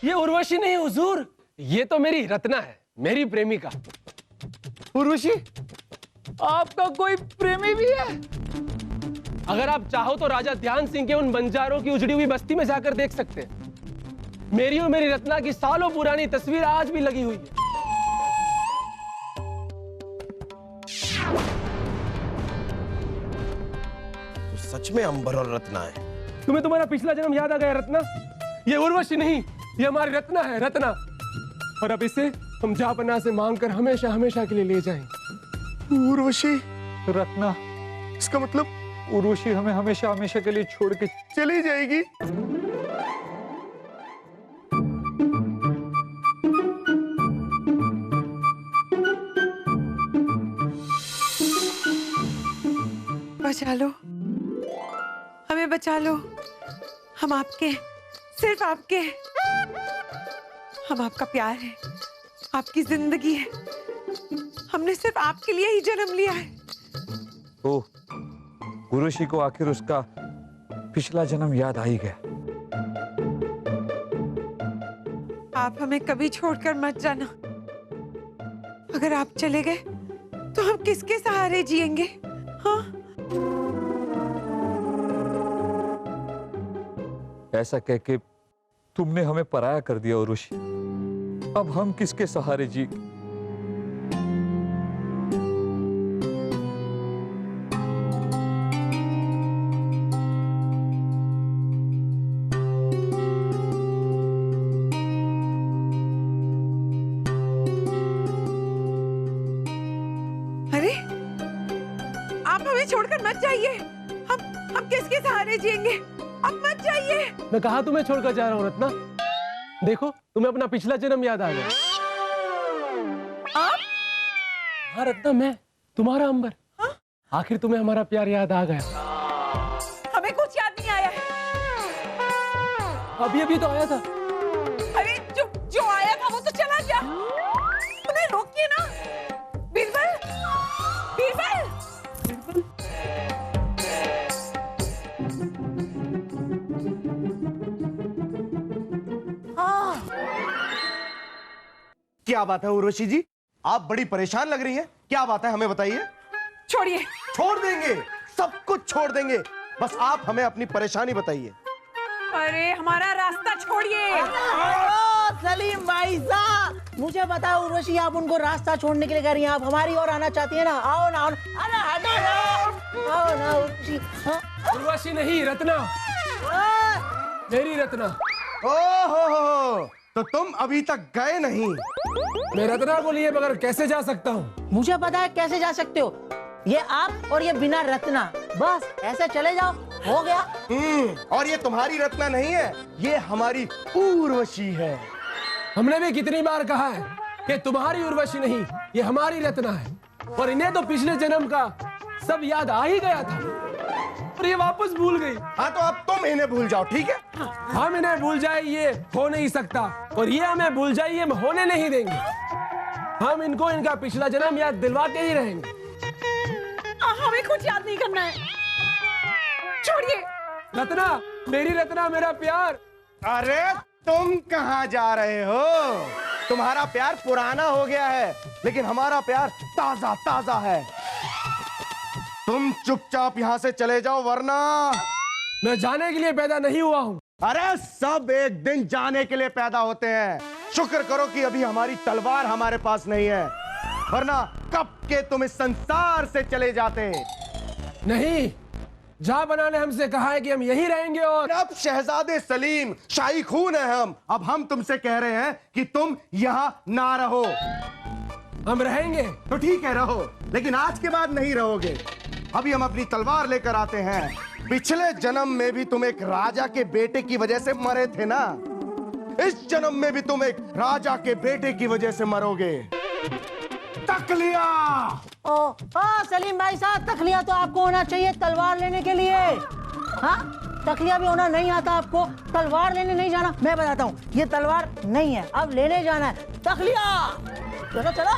ये उर्वशी नहीं हुजूर, ये तो मेरी रत्ना है, मेरी प्रेमिका। उर्वशी, आपका कोई प्रेमी भी है? अगर आप चाहो तो राजा ध्यान सिंह के उन बंजारों की उजड़ी हुई बस्ती में जाकर देख सकते हैं। मेरी और मेरी रत्ना की सालों पुरानी तस्वीर आज भी लगी हुई है। तो सच में अंबर और रत्ना है। तुम्हें तुम्हारा पिछला जन्म याद आ गया रत्ना? ये उर्वशी नहीं, ये हमारी रत्ना है, रत्ना। और अब इसे हम जापना से मांगकर हमेशा हमेशा के लिए ले जाएंगे। उर्वशी, रत्ना, इसका मतलब उर्वशी हमें हमेशा हमेशा के लिए छोड़ के चली जाएगी। बचा लो, हमें बचा लो। हम आपके, सिर्फ आपके। हम आपका प्यार है, आपकी जिंदगी है। हमने सिर्फ आपके लिए ही जन्म लिया है। ओह, उर्वशी को आखिर उसका पिछला जन्म याद आ ही गया। आप हमें कभी छोड़कर मत जाना। अगर आप चले गए तो हम किसके सहारे जिएंगे? हाँ? ऐसा कह के तुमने हमें पराया कर दिया उर्वशी। अब हम किसके सहारे जी? अरे, आप हमें छोड़कर मत जाइए। हम किसके सहारे जिएंगे? अब मत जाइए। मैं कहा तुम्हें छोड़कर जा रहा हूँ रत्ना। देखो, तुम्हें अपना पिछला जन्म याद आ गया। आप? हाँ रत्ना, मैं तुम्हारा अंबर। हाँ? आखिर तुम्हें हमारा प्यार याद आ गया। हमें कुछ याद नहीं आया है। अभी अभी तो आया था। अरे जो आया था वो तो चला गया। उन्हें रोकिए ना। बीरबल, बीरबल। क्या बात है उर्वशी जी, आप बड़ी परेशान लग रही हैं। क्या बात है, हमें बताइए। छोड़िए। छोड़ देंगे, सब कुछ छोड़ देंगे, बस आप हमें अपनी परेशानी बताइए। अरे हमारा रास्ता छोड़िए। सलीम भाई साहब, मुझे बताओ उर्वशी, आप उनको रास्ता छोड़ने के लिए कह रही हैं? आप हमारी ओर आना चाहती है ना? आओ ना, अरे हटो ना, आओ ना उर्वशी। हाँ? उर्वशी नहीं, रत्ना, मेरी रत्ना। ओहो, तो तुम अभी तक गए नहीं? मैं रत्ना को लिए बगैर कैसे जा सकता हूँ? मुझे पता है कैसे जा सकते हो। ये आप और ये बिना रत्ना, बस ऐसे चले जाओ, हो गया। और ये तुम्हारी रत्ना नहीं है, ये हमारी उर्वशी है। हमने भी कितनी बार कहा है कि तुम्हारी उर्वशी नहीं, ये हमारी रत्ना है। और इन्हें तो पिछले जन्म का सब याद आ ही गया था और ये वापस भूल गई। हाँ, तो अब तुम इन्हें भूल जाओ, ठीक है? हम इन्हें भूल जाए ये हो नहीं सकता, और ये हमें भूल जाए ये हम होने नहीं देंगे। हम इनको इनका पिछला जन्म याद दिलवा के ही रहेंगे। हमें कुछ याद नहीं करना है। छोड़िए। रत्ना, मेरी रत्ना, मेरा प्यार। अरे तुम कहाँ जा रहे हो? तुम्हारा प्यार पुराना हो गया है, लेकिन हमारा प्यार ताजा ताजा है। तुम चुपचाप यहाँ से चले जाओ, वरना मैं जाने के लिए पैदा नहीं हुआ हूँ। अरे सब एक दिन जाने के लिए पैदा होते हैं। शुक्र करो कि अभी हमारी तलवार हमारे पास नहीं है, वरना कब के तुम इस संसार से चले जाते। नहीं, जहां ने हमसे कहा है कि हम यहीं रहेंगे। और अब शहजादे सलीम, शाही खून है हम। अब हम तुमसे कह रहे हैं कि तुम यहाँ ना रहो। हम रहेंगे। तो ठीक है, रहो, लेकिन आज के बाद नहीं रहोगे। अभी हम अपनी तलवार लेकर आते हैं। पिछले जन्म में भी तुम एक राजा के बेटे की वजह से मरे थे ना, इस जन्म में भी तुम एक राजा के बेटे की वजह से मरोगे। तकलिया। सलीम भाई साहब, तखलिया तो आपको होना चाहिए तलवार लेने के लिए। हाँ, तखलिया भी होना नहीं आता आपको, तलवार लेने नहीं जाना। मैं बताता हूँ, ये तलवार नहीं है, अब लेने जाना है। तखलिया, चलो चलो।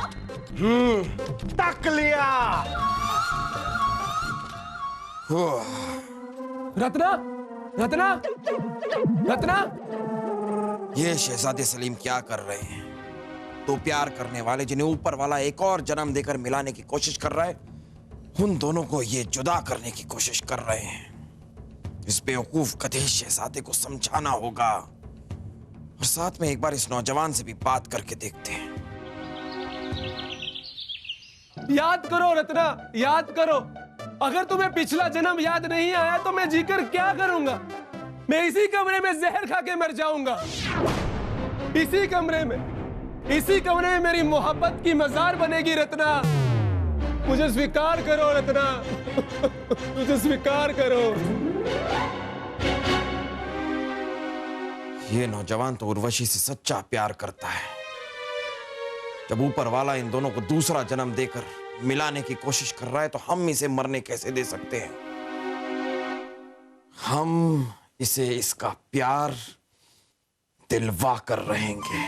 तकलिया। रत्ना, रत्ना, रत्ना। ये शहजादे सलीम क्या कर रहे हैं? दो प्यार करने वाले जिन्हें ऊपर वाला एक और जन्म देकर मिलाने की कोशिश कर रहा है, उन दोनों को ये जुदा करने की कोशिश कर रहे हैं। इस बेवकूफ गधे शहजादे को समझाना होगा और साथ में एक बार इस नौजवान से भी बात करके देखते हैं। याद करो रत्ना, याद करो। अगर तुम्हें पिछला जन्म याद नहीं आया तो मैं जीकर क्या करूंगा? मैं इसी कमरे में जहर खा के मर जाऊंगा। इसी कमरे में मेरी मोहब्बत की मजार बनेगी रत्ना। मुझे स्वीकार करो रत्ना, मुझे स्वीकार करो। ये नौजवान तो उर्वशी से सच्चा प्यार करता है। जब ऊपर वाला इन दोनों को दूसरा जन्म देकर मिलाने की कोशिश कर रहा है तो हम इसे मरने कैसे दे सकते हैं? हम इसे इसका प्यार दिलवा कर रहेंगे।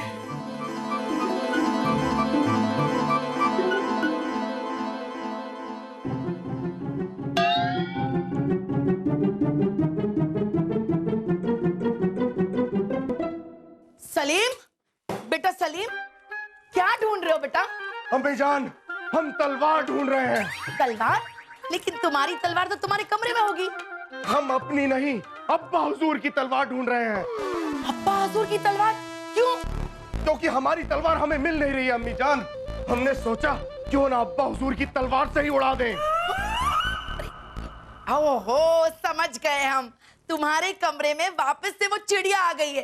सलीम, बेटा सलीम, क्या ढूंढ रहे हो बेटा? अम्मी जान, हम तलवार ढूंढ रहे हैं। तलवार? लेकिन तुम्हारी तलवार तो तुम्हारे कमरे में होगी। हम अपनी नहीं, अब्बा हुजूर की तलवार ढूंढ रहे हैं। अब्बा हुजूर की तलवार? क्यों? क्योंकि हमारी तलवार हमें मिल नहीं रही है अम्मी जान। हमने सोचा क्यों ना अब्बा हुजूर की तलवार से ही उड़ा दें। ओहो, समझ गए हम। तुम्हारे कमरे में वापस से वो चिड़िया आ गई है।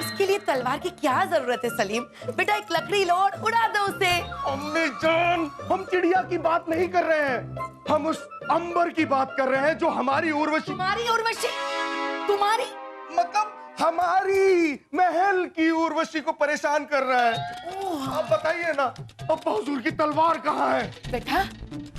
उसके लिए तलवार की क्या जरूरत है सलीम? बेटा एक लकड़ी लो और उड़ा दो उसे। अम्मी जान, हम चिड़िया की बात नहीं कर रहे हैं, हम उस अंबर की बात कर रहे हैं जो हमारी उर्वशी, तुम्हारी उर्वशी? तुम्हारी मतलब हमारी महल की उर्वशी को परेशान कर रहा है। आप बताइए ना, अब्बा हुजूर की तलवार कहाँ है? बेटा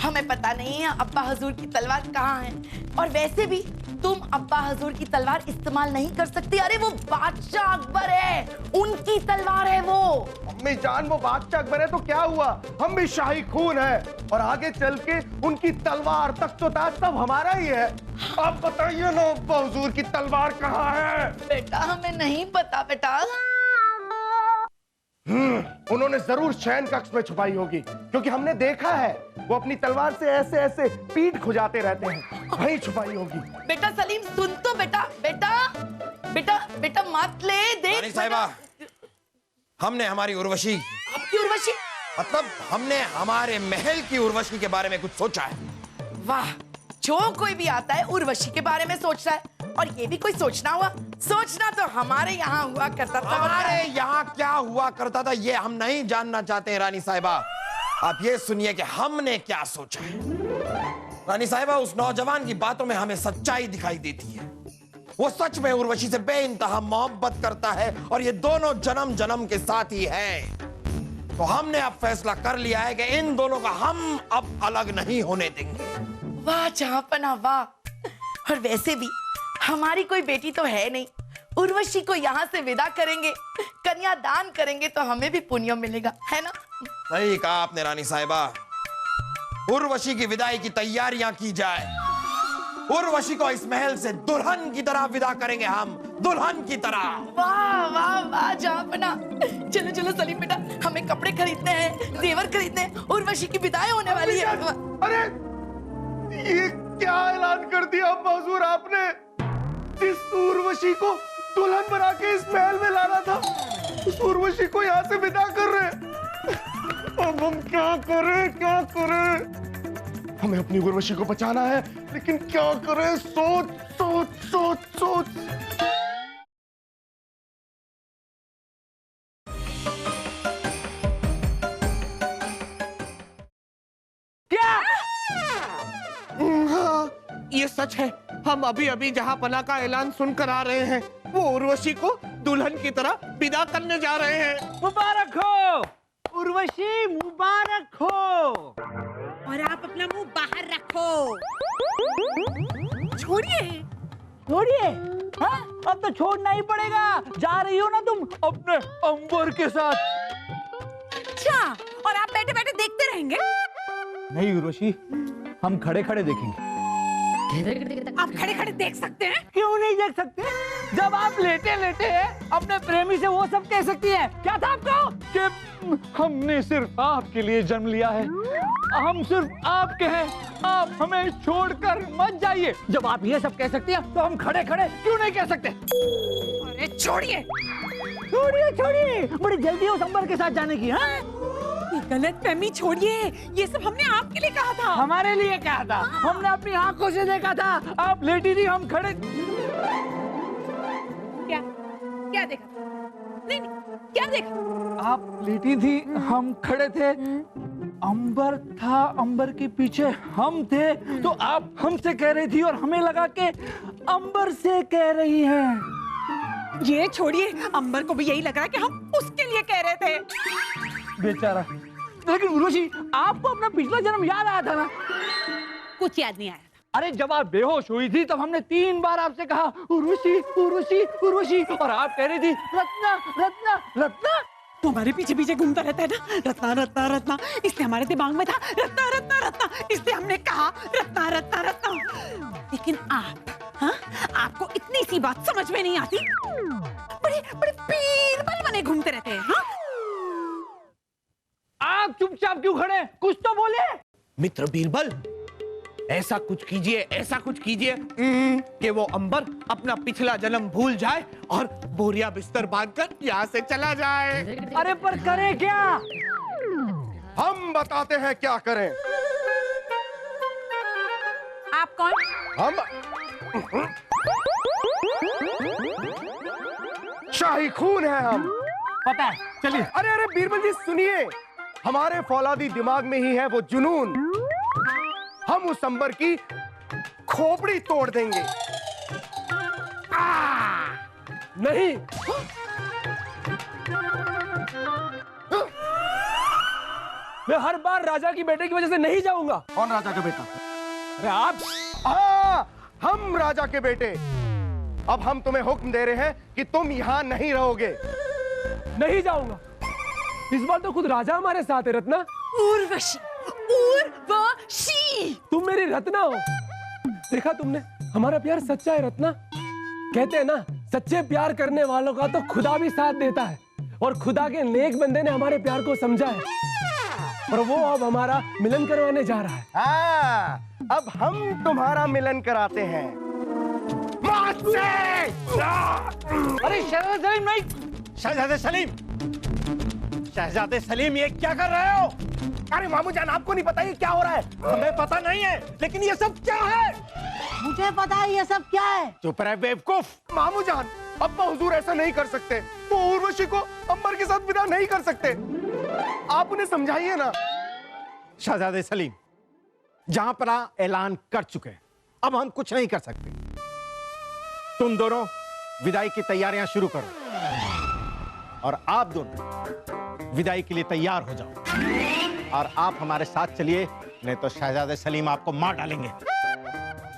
हमें पता नहीं है अब्बा हुजूर की तलवार कहाँ है। और वैसे भी तुम अब्बा हुजूर की तलवार इस्तेमाल नहीं कर सकती। अरे वो बादशाह अकबर है, उनकी तलवार है वो। अम्मी जान, वो बादशाह अकबर है तो क्या हुआ? हम भी शाही खून है और आगे चल के उनकी तलवार, तख्त व ताज सब हमारा ही है। आप बताइए ना अब्बा हुजूर की तलवार कहाँ है? बेटा हमें नहीं पता बेटा। उन्होंने जरूर शयन कक्ष में छुपाई होगी, क्योंकि हमने देखा है वो अपनी तलवार से ऐसे ऐसे पीठ खुजाते रहते हैं। वहीं छुपाई होगी। बेटा सलीम सुन तो बेटा, बेटा बेटा बेटा मत ले, देख रानी साहिबा, हमने हमारी उर्वशी, आपकी उर्वशी? मतलब हमने हमारे महल की उर्वशी के बारे में कुछ सोचा है। वाह, जो कोई भी आता है उर्वशी के बारे में सोचता है। और ये भी कोई सोचना हुआ? सोचना तो हमारे यहाँ हुआ करता था। हमारे यहाँ क्या हुआ करता था ये हम नहीं जानना चाहते हैं रानी साहिबा। आप ये सुनिए कि हमने क्या सोचा है। रानी साहिबा, उस नौजवान की बातों में हमें सच्चाई दिखाई देती है। वो सच में उर्वशी से बेइंतहा मोहब्बत करता है और ये दोनों जन्म जन्म के साथी हैं। तो हमने अब फैसला कर लिया है कि इन दोनों का हम अब अलग नहीं होने देंगे। वाह जहाँपना वाह। और वैसे भी हमारी कोई बेटी तो है नहीं। उर्वशी को यहाँ से विदा करेंगे, कन्यादान करेंगे तो हमें भी पुण्य मिलेगा, है ना? सही कहा आपने रानी साहिबा। उर्वशी की विदाई की तैयारियां की जाए। उर्वशी को इस महल से दुल्हन की तरह विदा करेंगे हम, दुल्हन की तरह। वाह वाह वाह जहाँपना। चलो चलो सलीम बेटा, हमें कपड़े खरीदने हैं, जेवर खरीदने हैं। उर्वशी की विदाई होने वाली है। अरे ये क्या ऐलान कर दिया अब्बा हुजूर आपने? इस उर्वशी को दुल्हन बना के इस महल में लाना था, उस उर्वशी को यहाँ से विदा कर रहे हैं। अब हम क्या करें, क्या करें? हमें अपनी उर्वशी को बचाना है, लेकिन क्या करें? सोच सोच सोच सोच। हाँ, ये सच है। हम अभी अभी जहाँ पना का ऐलान सुनकर आ रहे हैं, वो उर्वशी को दुल्हन की तरह विदा करने जा रहे हैं। मुबारक हो उर्वशी, मुबारक हो। और आप अपना मुंह बाहर रखो। छोड़िए छोड़िए। हाँ, अब तो छोड़ना ही पड़ेगा। जा रही हो ना तुम अपने अंबर के साथ। अच्छा, और आप बैठे बैठे देखते रहेंगे? नहीं उर्वशी, हम खड़े खड़े देखेंगे। आप खड़े खड़े देख सकते हैं? क्यों नहीं देख सकते? जब आप लेटे लेटे अपने प्रेमी से वो सब कह सकती है, क्या था आपको? कि हमने सिर्फ आपके लिए जन्म लिया है, हम सिर्फ आपके हैं, आप हमें छोड़कर मत जाइए। जब आप ये सब कह सकती हैं, तो हम खड़े खड़े क्यों नहीं कह सकते? अरे छोड़िए, छोड़िए छोड़िए, बड़ी जल्दी उस अंबर के साथ जाने की। हाँ? ये गलतफहमी छोड़िए, ये सब हमने आपके लिए कहा था। हमारे लिए कहा था, हमने अपनी आंखों से देखा था, आप लेटी थी, हम खड़े। क्या क्या देखा? नहीं नहीं, क्या देखा? आप लेटी थी, हम खड़े थे, अंबर था, अंबर के पीछे हम थे, तो आप हमसे कह रही थी और हमें लगा के अंबर से कह रही हैं। ये छोड़िए, अंबर को भी यही लग रहा है कि हम उसके लिए कह रहे थे। बेचारा। लेकिन उर्वशी, आपको अपना पिछला जन्म याद आया था ना? कुछ याद नहीं आया। अरे जब आप बेहोश हुई थी तब हमने 3 बार आपसे कहा उर्वशी उर्वशी उर्वशी, और आप कह रही थी रत्ना रत्ना रत्ना। तो हमारे पीछे पीछे घूमता रहता है ना, रत्ना रत्ना रत्ना, इसलिए हमारे दिमाग में था रत्ना रत्ना रत्ना, इसलिए हमने कहा रत्ना रत्ना रत्ना। लेकिन आप, हाँ, आपको इतनी सी बात समझ में नहीं आती, बड़े बड़े बीरबल बने घूमते रहते हैं। हाँ? आप चुपचाप क्यों खड़े? कुछ तो बोले। मित्र बीरबल, ऐसा कुछ कीजिए, ऐसा कुछ कीजिए कि वो अंबर अपना पिछला जन्म भूल जाए और बोरिया बिस्तर बांधकर यहाँ से चला जाए। अरे पर करें क्या? हम बताते हैं क्या करें। आप कौन? हम शाही खून है हम। पता है, चलिए। अरे अरे बीरबल जी सुनिए, हमारे फौलादी दिमाग में ही है वो जुनून। हम उस अंबर की खोपड़ी तोड़ देंगे। नहीं, मैं हर बार राजा की बेटे की वजह से नहीं जाऊंगा। कौन राजा का बेटा? अरे आप। हम राजा के बेटे। अब हम तुम्हें हुक्म दे रहे हैं कि तुम यहाँ नहीं रहोगे। नहीं जाऊंगा। इस बार तो खुद राजा हमारे साथ है रत्ना। उर्वशी, उर्वशी, तुम मेरी रत्ना हो। देखा तुमने, हमारा प्यार सच्चा है रत्ना। कहते हैं ना, सच्चे प्यार करने वालों का तो खुदा भी साथ देता है, और खुदा के नेक बंदे ने हमारे प्यार को समझा है, और वो अब हमारा मिलन करवाने जा रहा है। अब हम तुम्हारा मिलन कराते हैं। अरे शहजादे सलीम नहीं। शहजादे सलीम, शहजादे सलीम, ये क्या कर रहे हो? अरे मामू जान, आपको नहीं पता ये क्या हो रहा है? हमें पता नहीं है, लेकिन ये सब क्या है? मुझे पता है ये सब क्या है। चुप रहे बेवकूफ। मामू जान, अब्बा हुजूर ऐसा नहीं कर सकते। वो उर्वशी को अंबर के साथ विदा नहीं कर सकते। आप उन्हें समझाइए ना। शहजादे सलीम, जहां पर ऐलान कर चुके हैं, अब हम कुछ नहीं कर सकते। तुम दोनों विदाई की तैयारियां शुरू करो, और आप दोनों विदाई के लिए तैयार हो जाओ, और आप हमारे साथ चलिए, नहीं तो शहजादे सलीम आपको मार डालेंगे।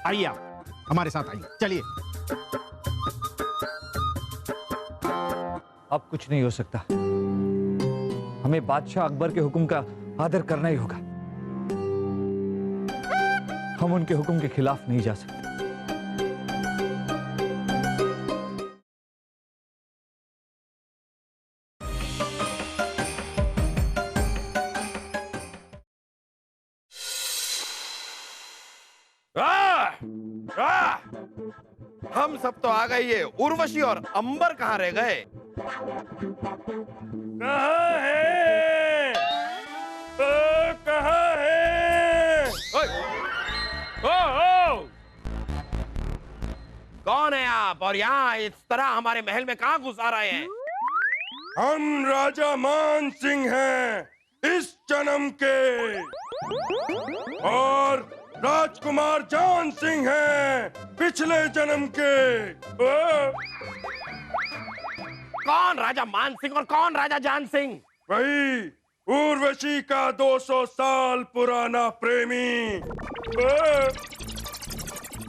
आइए, आप हमारे साथ आइए, चलिए। अब कुछ नहीं हो सकता, हमें बादशाह अकबर के हुक्म का आदर करना ही होगा। हम उनके हुक्म के खिलाफ नहीं जा सकते। हम सब तो आ गए, ये उर्वशी और अंबर कहाँ रह गए? कहाँ है? कहाँ है? ओ! कौन है आप, और यहाँ इस तरह हमारे महल में कहाँ घुस आ रहे हैं? हम राजा मान सिंह हैं, इस जन्म के, और राजकुमार जान सिंह हैं, पिछले जन्म के। कौन राजा मान सिंह और कौन राजा जान सिंह? वही उर्वशी का 200 साल पुराना प्रेमी।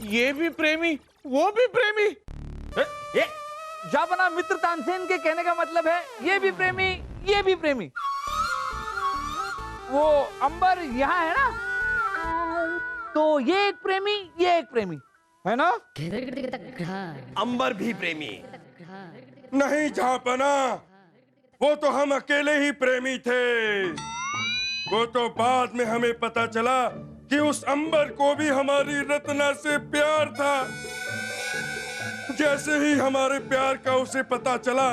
ये भी प्रेमी, वो भी प्रेमी। ये जाबना मित्र तानसेन के कहने का मतलब है ये भी प्रेमी, ये भी प्रेमी। वो अंबर यहाँ है ना? तो ये एक प्रेमी, ये एक प्रेमी है ना? अंबर भी प्रेमी। नहीं जहाँपना, वो तो हम अकेले ही प्रेमी थे। वो तो बाद में हमें पता चला कि उस अंबर को भी हमारी रत्ना से प्यार था। जैसे ही हमारे प्यार का उसे पता चला,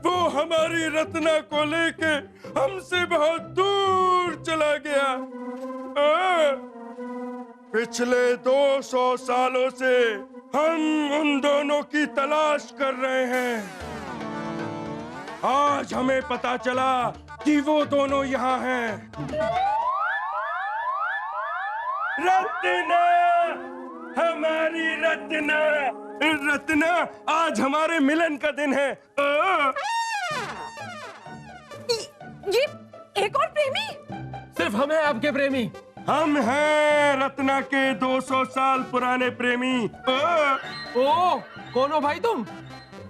वो हमारी रत्ना को लेके हमसे बहुत दूर चला गया। पिछले 200 सालों से हम उन दोनों की तलाश कर रहे हैं। आज हमें पता चला कि वो दोनों यहाँ हैं। रत्ना, हमारी रत्ना, रत्ना, आज हमारे मिलन का दिन है। ये एक और प्रेमी? सिर्फ हम हैं आपके प्रेमी। हम हैं रत्ना के 200 साल पुराने प्रेमी। ओ, कौन हो भाई तुम?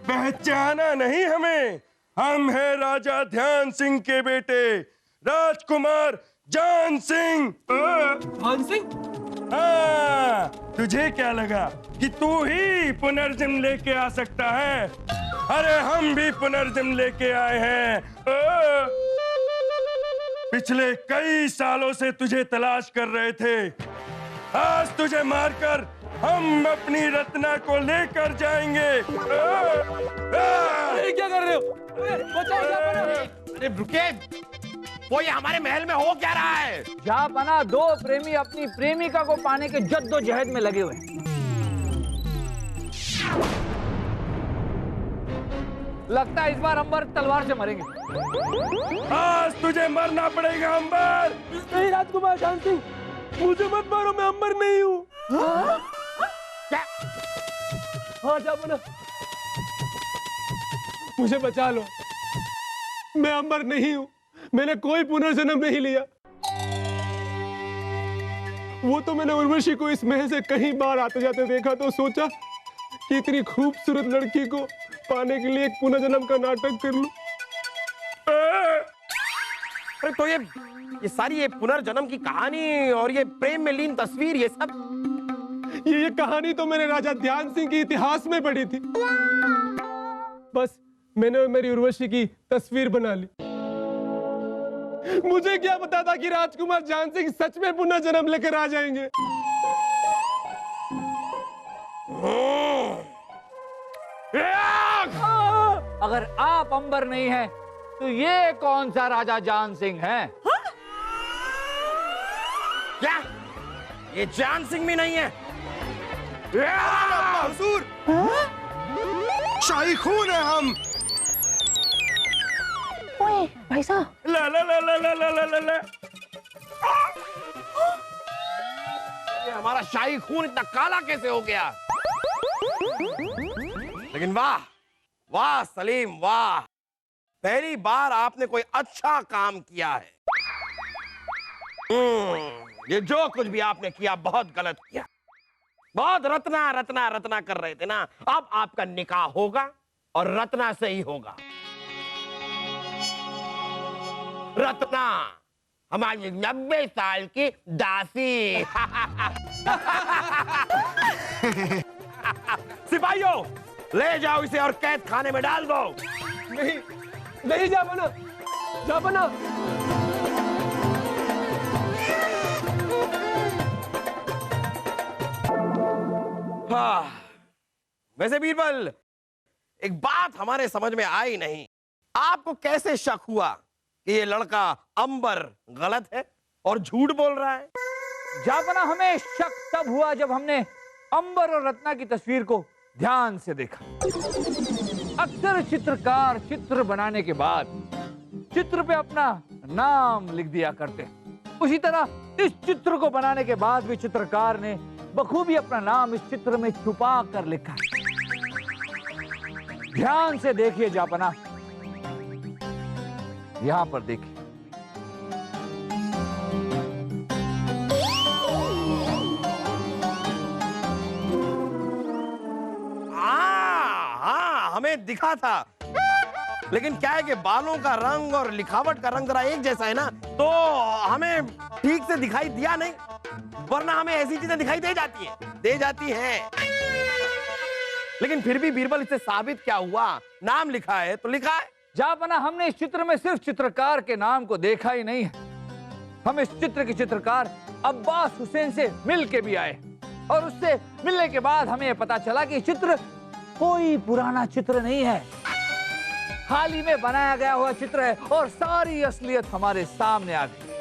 पहचाना नहीं हमें? हम हैं राजा ध्यान सिंह के बेटे, राजकुमार जान सिंह। ध्यान सिंह? हाँ, तुझे क्या लगा कि तू ही पुनर्जन्म लेके आ सकता है? अरे हम भी पुनर्जन्म लेके आए हैं। पिछले कई सालों से तुझे तलाश कर रहे थे। आज तुझे मारकर हम अपनी रत्ना को लेकर जाएंगे। अरे क्या कर रहे हो? बचाओ जापना। अरे रुके, वो ये हमारे महल में हो क्या रहा है? जापना, दो प्रेमी अपनी प्रेमिका को पाने के जद्दोजहद में लगे हुए हैं। लगता है इस बार अंबर तलवार से मरेंगे। आज तुझे मरना पड़ेगा अंबर। नहीं राजकुमार जान सिंह, मुझे मत मारो, मैं अंबर नहीं हूँ। क्या? हाँ जापना, मुझे बचा लो, मैं अंबर नहीं हूँ, मैंने कोई पुनर्जन्म नहीं लिया। वो तो मैंने उर्वशी को इस महल से कई बार आते जाते देखा, तो सोचा कि इतनी खूबसूरत लड़की को पाने के लिए एक पुनर्जन्म का नाटक कर लूं। अरे तो ये सारी ये पुनर्जन्म की कहानी और ये प्रेम में लीन तस्वीर, ये सब ये कहानी तो मैंने राजा ध्यान सिंह के इतिहास में पढ़ी थी। बस मैंने और मेरी उर्वशी की तस्वीर बना ली। मुझे क्या पता था कि राजकुमार जान सिंह सच में पुनर्जन्म लेकर आ जाएंगे। अगर आप अंबर नहीं हैं, तो ये कौन सा राजा जान सिंह है? क्या? ये जान सिंह भी नहीं है? हुजूर, शाही खून है हम। ओए भाई साहब, ला ला ला ला ला ला ला ला ला। ये हमारा शाही खून इतना काला कैसे हो गया? लेकिन वाह वाह सलीम, वाह, पहली बार आपने कोई अच्छा काम किया है। ये जो कुछ भी आपने किया बहुत गलत किया। बहुत रत्ना रत्ना रत्ना कर रहे थे ना, अब आपका निकाह होगा और रत्ना से ही होगा। रत्ना हमारी 90 साल की दासी। सिपाहियों, ले जाओ इसे और कैद खाने में डाल दो। नहीं नहीं जापना, जापना। हाँ, वैसे बीरबल, एक बात हमारे समझ में आई नहीं, आपको कैसे शक हुआ कि ये लड़का अंबर गलत है और झूठ बोल रहा है? जापना, हमें शक तब हुआ जब हमने अंबर और रत्ना की तस्वीर को ध्यान से देखा। अक्सर चित्रकार चित्र बनाने के बाद चित्र पे अपना नाम लिख दिया करते, उसी तरह इस चित्र को बनाने के बाद भी चित्रकार ने बखूबी अपना नाम इस चित्र में छुपा कर लिखा। ध्यान से देखिए जापना, यहां पर देखिए। हाँ, हमें दिखा था, लेकिन क्या है कि बालों का रंग और लिखावट का रंग जरा एक जैसा है ना, तो हमें ठीक से दिखाई दिया नहीं, वरना हमें ऐसी चीजें दिखाई दे जाती हैं। लेकिन फिर भी बीरबल, इससे साबित क्या हुआ? नाम लिखा है तो लिखा है। जहापना, हमने इस चित्र में सिर्फ चित्रकार के नाम को देखा ही नहीं है, हम इस चित्र के चित्रकार अब्बास हुसैन से मिल के भी आए, और उससे मिलने के बाद हमें यह पता चला कि चित्र कोई पुराना चित्र नहीं है, हाल ही में बनाया गया हुआ चित्र है, और सारी असलियत हमारे सामने आ गई।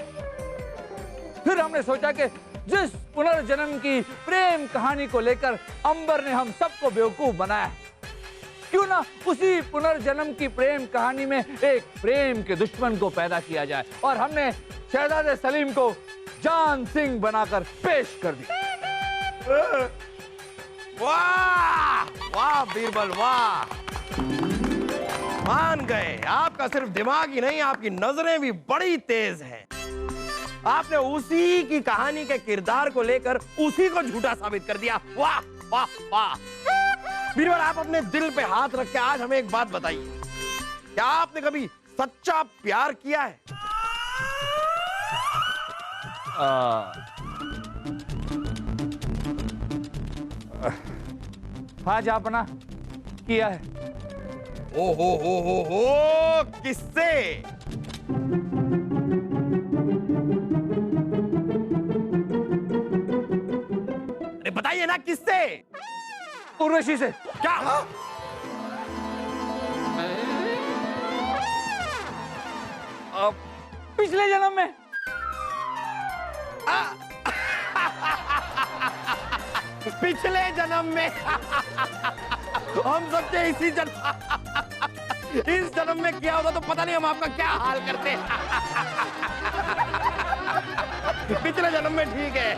फिर हमने सोचा कि जिस पुनर्जन्म की प्रेम कहानी को लेकर अंबर ने हम सबको बेवकूफ बनाया है, क्यों ना उसी पुनर्जन्म की प्रेम कहानी में एक प्रेम के दुश्मन को पैदा किया जाए, और हमने शहजादे सलीम को जान सिंह बनाकर पेश कर दिया। वाह वाह बीरबल वाह, मान गए। आपका सिर्फ दिमाग ही नहीं, आपकी नजरें भी बड़ी तेज हैं। आपने उसी की कहानी के किरदार को लेकर उसी को झूठा साबित कर दिया। वाह वाह वाह बीरबल, आप अपने दिल पे हाथ रख के आज हमें एक बात बताइए, क्या आपने कभी सच्चा प्यार किया है? हाँ जहापना, किया है। ओ हो किससे? अरे बताइए ना, किससे? उर्वशी से। क्या? पिछले जन्म में। पिछले जन्म में हम सबके इस जन्म में किया होता तो पता नहीं हम आपका क्या हाल करते। पिछले जन्म में ठीक है।